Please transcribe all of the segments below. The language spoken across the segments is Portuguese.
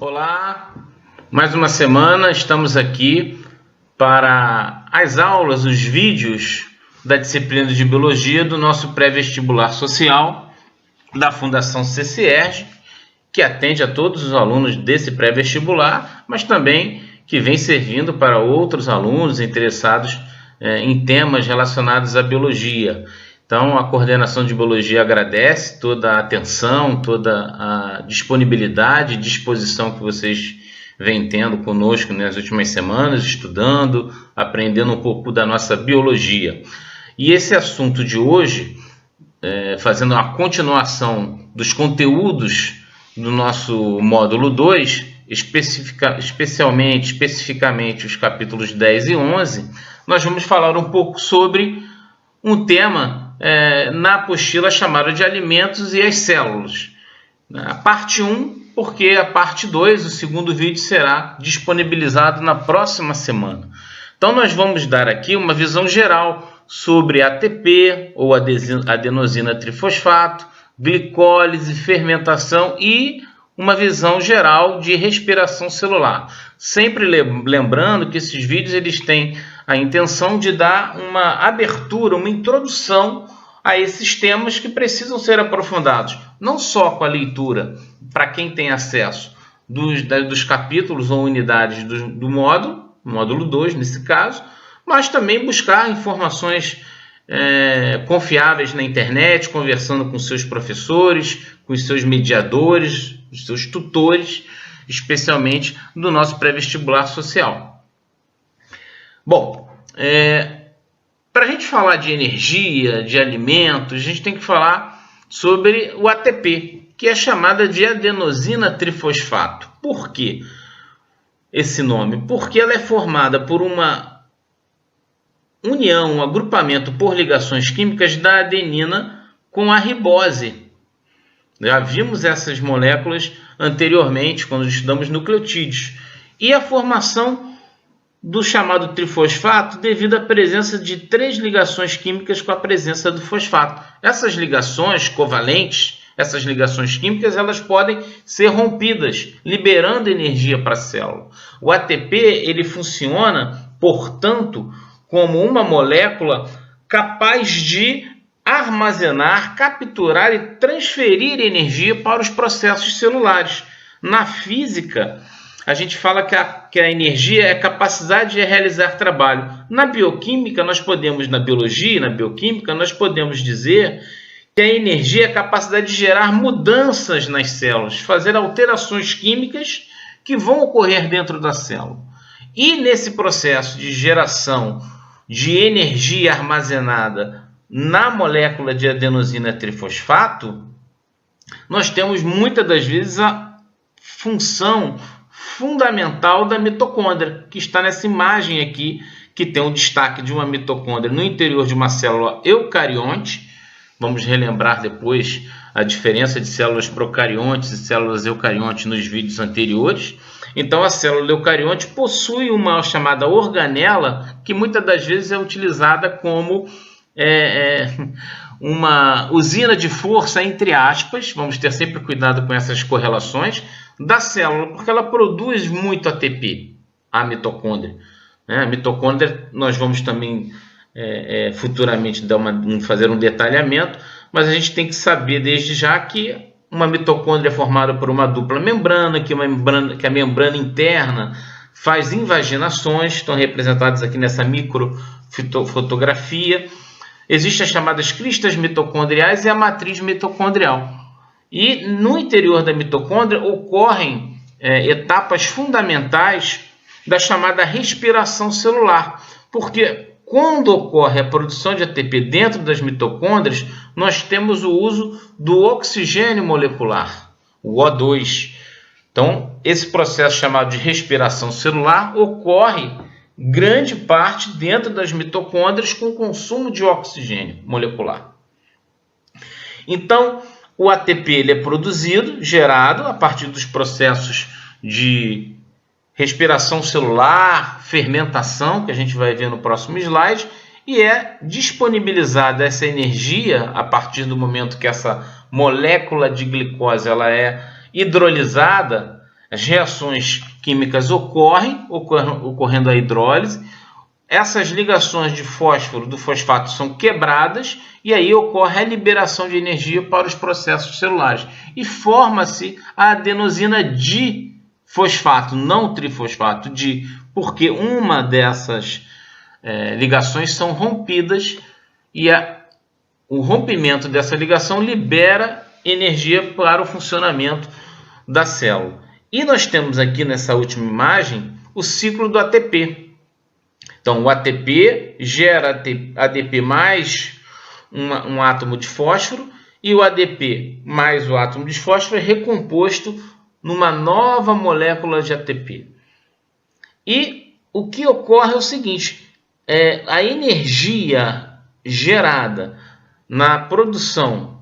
Olá, mais uma semana estamos aqui para as aulas, os vídeos da disciplina de Biologia do nosso pré-vestibular social da Fundação CCERJ, que atende a todos os alunos desse pré-vestibular, mas também que vem servindo para outros alunos interessados em temas relacionados à biologia. Então, a coordenação de biologia agradece toda a atenção, toda a disponibilidade e disposição que vocês vêm tendo conosco nas últimas semanas, estudando, aprendendo um pouco da nossa biologia. E esse assunto de hoje, fazendo uma continuação dos conteúdos do nosso módulo 2, especificamente os capítulos 10 e 11, nós vamos falar um pouco sobre um tema na apostila chamada de alimentos e as células. A parte 1, porque a parte 2, o segundo vídeo, será disponibilizado na próxima semana. Então nós vamos dar aqui uma visão geral sobre ATP, ou adenosina trifosfato, glicólise, fermentação e uma visão geral de respiração celular. Sempre lembrando que esses vídeos eles têm a intenção de dar uma abertura, uma introdução a esses temas que precisam ser aprofundados, não só com a leitura, para quem tem acesso dos capítulos ou unidades do módulo 2 nesse caso, mas também buscar informações confiáveis na internet, conversando com seus professores, com os seus mediadores, os seus tutores, especialmente do nosso pré-vestibular social. Bom, para a gente falar de energia, de alimentos, a gente tem que falar sobre o ATP, que é chamada de adenosina trifosfato. Por quê esse nome? Porque ela é formada por uma união, um agrupamento por ligações químicas da adenina com a ribose. Já vimos essas moléculas anteriormente, quando estudamos nucleotídeos. E a formação do chamado trifosfato devido à presença de 3 ligações químicas com a presença do fosfato. Essas ligações covalentes, essas ligações químicas, elas podem ser rompidas, liberando energia para a célula. O ATP ele funciona, portanto, como uma molécula capaz de armazenar, capturar e transferir energia para os processos celulares. Na física, a gente fala que a energia é a capacidade de realizar trabalho. Na bioquímica, na biologia, na bioquímica, nós podemos dizer que a energia é a capacidade de gerar mudanças nas células, fazer alterações químicas que vão ocorrer dentro da célula. E nesse processo de geração de energia armazenada na molécula de adenosina trifosfato, nós temos muitas das vezes a função fundamental da mitocôndria, que está nessa imagem aqui, que tem um destaque de uma mitocôndria no interior de uma célula eucarionte. Vamos relembrar depois a diferença de células procariontes e células eucariontes nos vídeos anteriores. Então, a célula eucarionte possui uma chamada organela, que muitas das vezes é utilizada como uma usina de força, entre aspas, vamos ter sempre cuidado com essas correlações, da célula, porque ela produz muito ATP, a mitocôndria. A mitocôndria, nós vamos também futuramente fazer um detalhamento, mas a gente tem que saber desde já que uma mitocôndria é formada por uma dupla membrana, que a membrana interna faz invaginações, estão representadas aqui nessa microfotografia. Existem as chamadas cristas mitocondriais e a matriz mitocondrial. E no interior da mitocôndria ocorrem etapas fundamentais da chamada respiração celular. Porque quando ocorre a produção de ATP dentro das mitocôndrias, nós temos o uso do oxigênio molecular, o O2. Então, esse processo chamado de respiração celular ocorre grande parte dentro das mitocôndrias com consumo de oxigênio molecular. Então, o ATP ele é produzido, gerado a partir dos processos de respiração celular, fermentação, que a gente vai ver no próximo slide, e é disponibilizada essa energia a partir do momento que essa molécula de glicose ela é hidrolisada, As reações químicas ocorrendo a hidrólise. Essas ligações de fósforo do fosfato são quebradas e aí ocorre a liberação de energia para os processos celulares. E forma-se a adenosina difosfato, não trifosfato, porque uma dessas ligações são rompidas e o rompimento dessa ligação libera energia para o funcionamento da célula. E nós temos aqui nessa última imagem o ciclo do ATP. Então, o ATP gera ADP mais um átomo de fósforo e o ADP mais o átomo de fósforo é recomposto numa nova molécula de ATP. E o que ocorre é o seguinte, a energia gerada na produção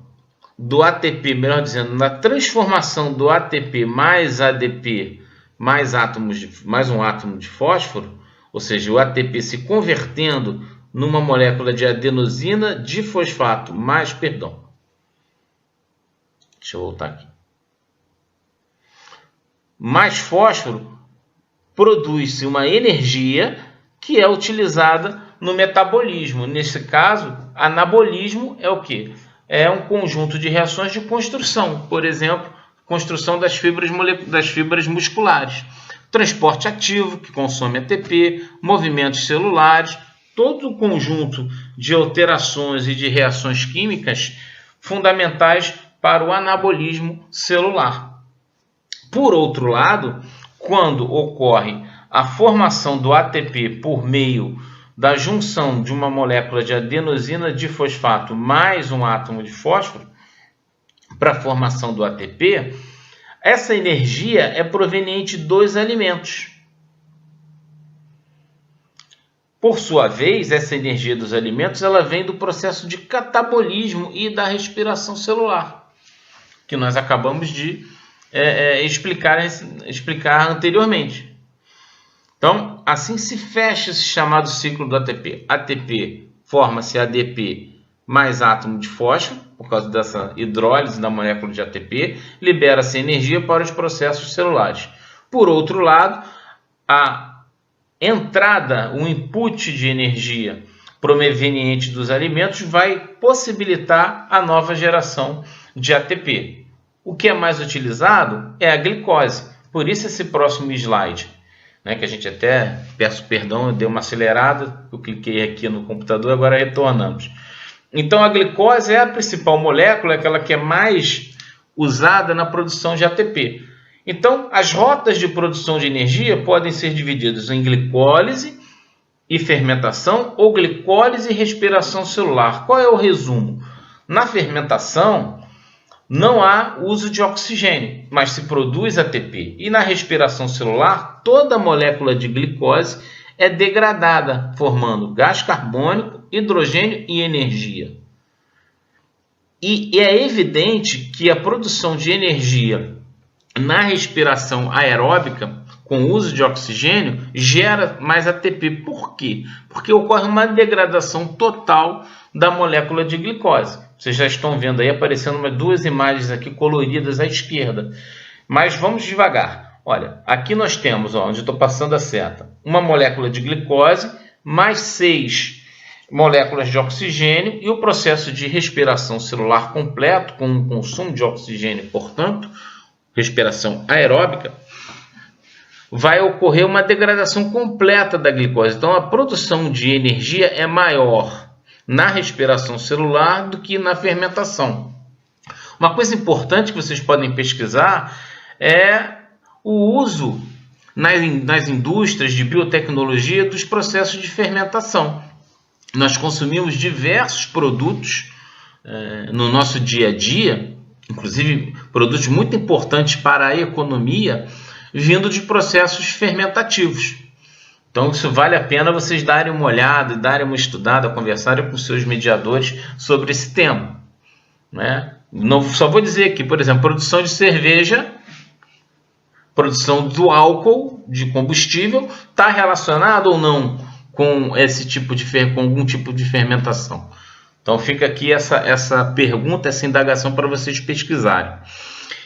do ATP, melhor dizendo, na transformação do ATP mais ADP mais um átomo de fósforo, ou seja, o ATP se convertendo numa molécula de adenosina difosfato Deixa eu voltar aqui. Mais fósforo, produz-se uma energia que é utilizada no metabolismo. Nesse caso, anabolismo é o quê? É um conjunto de reações de construção. Por exemplo, construção das fibras musculares. Transporte ativo, que consome ATP, movimentos celulares, todo o conjunto de alterações e de reações químicas fundamentais para o anabolismo celular. Por outro lado, quando ocorre a formação do ATP por meio da junção de uma molécula de adenosina difosfato mais um átomo de fósforo para a formação do ATP, essa energia é proveniente dos alimentos. Por sua vez, essa energia dos alimentos ela vem do processo de catabolismo e da respiração celular, que nós acabamos de explicar anteriormente. Então, assim se fecha esse chamado ciclo do ATP. ATP forma-se ADP mais átomo de fósforo, por causa dessa hidrólise da molécula de ATP, libera-se energia para os processos celulares. Por outro lado, a entrada, o input de energia proveniente dos alimentos vai possibilitar a nova geração de ATP. O que é mais utilizado é a glicose. Por isso esse próximo slide, que a gente até, peço perdão, eu dei uma acelerada, eu cliquei aqui no computador, agora retornamos. Então, a glicose é a principal molécula, aquela que é mais usada na produção de ATP. Então, as rotas de produção de energia podem ser divididas em glicólise e fermentação ou glicólise e respiração celular. Qual é o resumo? Na fermentação, não há uso de oxigênio, mas se produz ATP. E na respiração celular, toda molécula de glicose é degradada, formando gás carbônico, hidrogênio e energia. E é evidente que a produção de energia na respiração aeróbica, com o uso de oxigênio, gera mais ATP. Por quê? Porque ocorre uma degradação total da molécula de glicose. Vocês já estão vendo aí aparecendo duas imagens aqui coloridas à esquerda. Mas vamos devagar. Olha, aqui nós temos, onde eu estou passando a seta, uma molécula de glicose mais 6 moléculas de oxigênio e o processo de respiração celular completo, com um consumo de oxigênio, portanto, respiração aeróbica, vai ocorrer uma degradação completa da glicose. Então, a produção de energia é maior na respiração celular do que na fermentação. Uma coisa importante que vocês podem pesquisar é o uso nas indústrias de biotecnologia dos processos de fermentação. Nós consumimos diversos produtos no nosso dia a dia, inclusive produtos muito importantes para a economia, vindo de processos fermentativos. Então, isso vale a pena vocês darem uma olhada, darem uma estudada, conversarem com seus mediadores sobre esse tema. Não, só vou dizer aqui, por exemplo, produção de cerveja, produção do álcool, de combustível, está relacionado ou não com algum tipo de fermentação? Então fica aqui essa pergunta, essa indagação para vocês pesquisarem.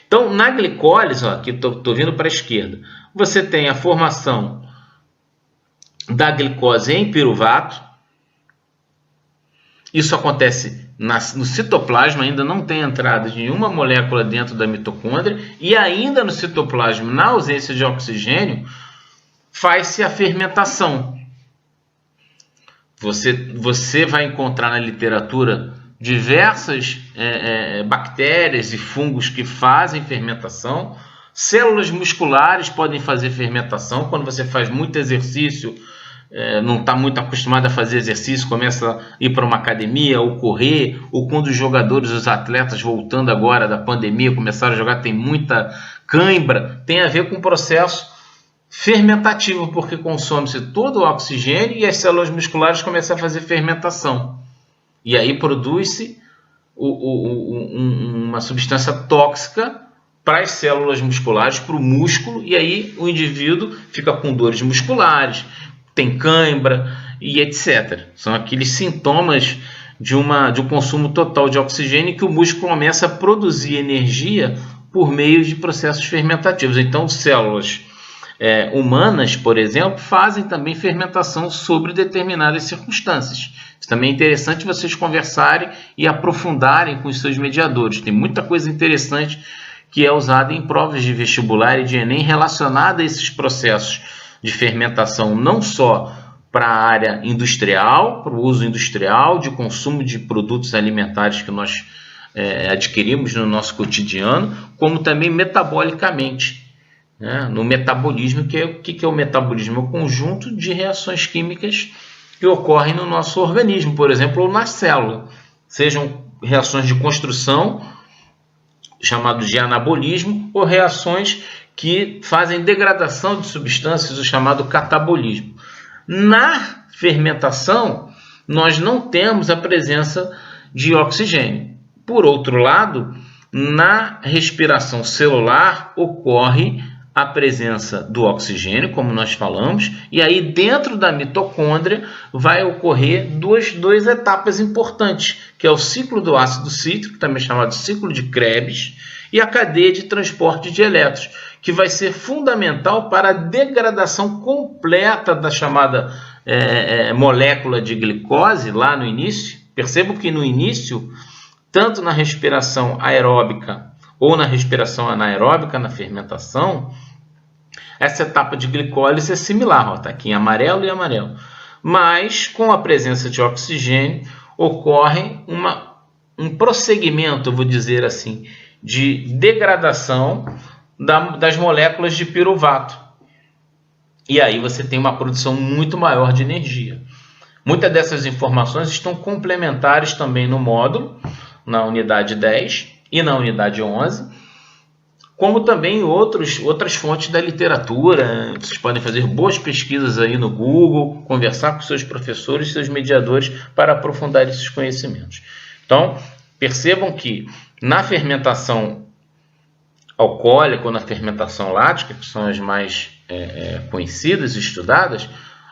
Então, na glicólise, ó, aqui estou vindo para a esquerda, você tem a formação da glicose em piruvato. Isso acontece no citoplasma, ainda não tem entrada de nenhuma molécula dentro da mitocôndria, e ainda no citoplasma, na ausência de oxigênio, faz-se a fermentação. Você vai encontrar na literatura diversas bactérias e fungos que fazem fermentação. Células musculares podem fazer fermentação. Quando você faz muito exercício, não está muito acostumado a fazer exercício, começa a ir para uma academia ou correr, ou quando os jogadores, os atletas voltando agora da pandemia, começaram a jogar, tem muita cãibra, tem a ver com o processo fermentativo, porque consome-se todo o oxigênio e as células musculares começam a fazer fermentação. E aí produz-se uma substância tóxica para as células musculares, para o músculo, e aí o indivíduo fica com dores musculares, tem cãibra e etc. São aqueles sintomas de um consumo total de oxigênio que o músculo começa a produzir energia por meio de processos fermentativos. Então, células humanas, por exemplo, fazem também fermentação sobre determinadas circunstâncias. Isso também é interessante vocês conversarem e aprofundarem com os seus mediadores. Tem muita coisa interessante que é usada em provas de vestibular e de Enem relacionada a esses processos de fermentação, não só para a área industrial, para o uso industrial, de consumo de produtos alimentares que nós adquirimos no nosso cotidiano, como também metabolicamente. No metabolismo, o que é o metabolismo? É o conjunto de reações químicas que ocorrem no nosso organismo, por exemplo, ou na célula. Sejam reações de construção, chamado de anabolismo, ou reações que fazem degradação de substâncias, o chamado catabolismo. Na fermentação, nós não temos a presença de oxigênio. Por outro lado, na respiração celular ocorre a presença do oxigênio, como nós falamos, e aí dentro da mitocôndria vai ocorrer duas etapas importantes, que é o ciclo do ácido cítrico, também chamado ciclo de Krebs, e a cadeia de transporte de elétrons, que vai ser fundamental para a degradação completa da chamada molécula de glicose lá no início. Percebo que no início, tanto na respiração aeróbica ou na respiração anaeróbica, na fermentação, essa etapa de glicólise é similar, está aqui em amarelo e amarelo. Mas, com a presença de oxigênio, ocorre um prosseguimento, eu vou dizer assim, de degradação das moléculas de piruvato. E aí você tem uma produção muito maior de energia. Muitas dessas informações estão complementares também no módulo, na unidade 10 e na unidade 11, como também outras fontes da literatura. Vocês podem fazer boas pesquisas aí no Google, conversar com seus professores, seus mediadores, para aprofundar esses conhecimentos. Então, percebam que na fermentação alcoólica ou na fermentação lática, que são as mais conhecidas e estudadas,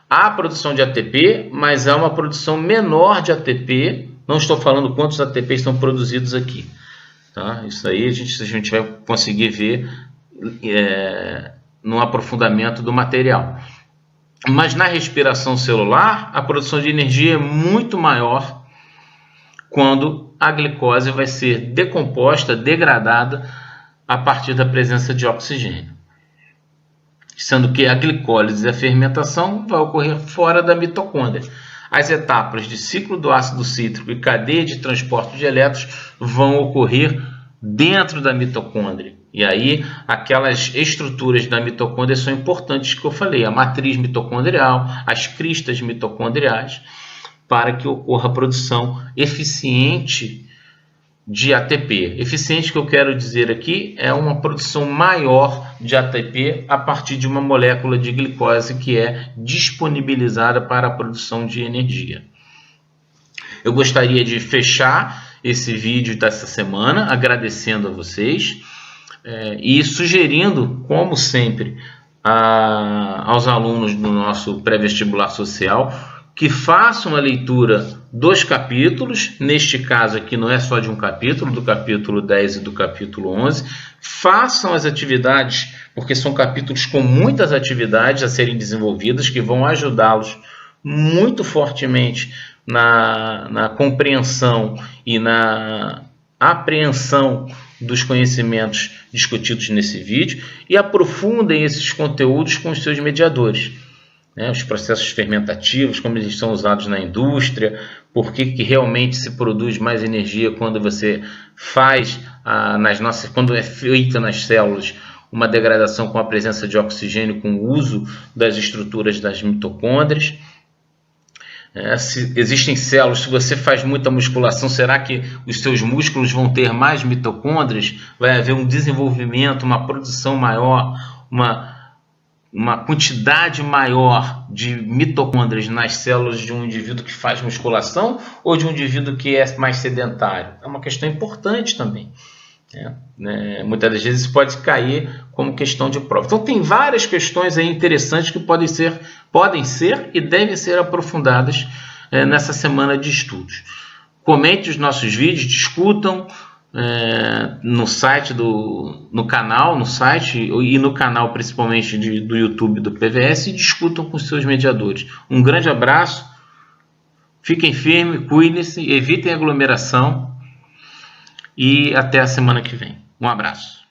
há produção de ATP, mas há uma produção menor de ATP. Não estou falando quantos ATP são produzidos aqui. Tá? Isso aí a gente vai conseguir ver no aprofundamento do material. Mas na respiração celular, a produção de energia é muito maior quando a glicose vai ser decomposta, degradada a partir da presença de oxigênio. Sendo que a glicólise e a fermentação vai ocorrer fora da mitocôndria. As etapas de ciclo do ácido cítrico e cadeia de transporte de elétrons vão ocorrer dentro da mitocôndria. E aí, aquelas estruturas da mitocôndria são importantes que eu falei, a matriz mitocondrial, as cristas mitocondriais, para que ocorra a produção eficiente de ATP. Eficiente, que eu quero dizer aqui, é uma produção maior de ATP a partir de uma molécula de glicose que é disponibilizada para a produção de energia. Eu gostaria de fechar esse vídeo dessa semana agradecendo a vocês e sugerindo, como sempre, aos alunos do nosso pré-vestibular social que façam a leitura dos capítulos, neste caso aqui não é só de um capítulo, do capítulo 10 e do capítulo 11, façam as atividades, porque são capítulos com muitas atividades a serem desenvolvidas, que vão ajudá-los muito fortemente na compreensão e na apreensão dos conhecimentos discutidos nesse vídeo, e aprofundem esses conteúdos com os seus mediadores. Os processos fermentativos, como eles são usados na indústria, por que realmente se produz mais energia quando você faz, quando é feita nas células uma degradação com a presença de oxigênio, com o uso das estruturas das mitocôndrias. Se existem células, se você faz muita musculação, será que os seus músculos vão ter mais mitocôndrias? Vai haver um desenvolvimento, uma produção maior, uma quantidade maior de mitocôndrias nas células de um indivíduo que faz musculação ou de um indivíduo que é mais sedentário? É uma questão importante também. Muitas das vezes isso pode cair como questão de prova. Então tem várias questões aí interessantes que podem ser e devem ser aprofundadas nessa semana de estudos. Comente os nossos vídeos, discutam no site no site e no canal principalmente do YouTube do PVS, e discutam com seus mediadores. Um grande abraço, fiquem firmes, cuidem-se, evitem aglomeração e até a semana que vem. Um abraço.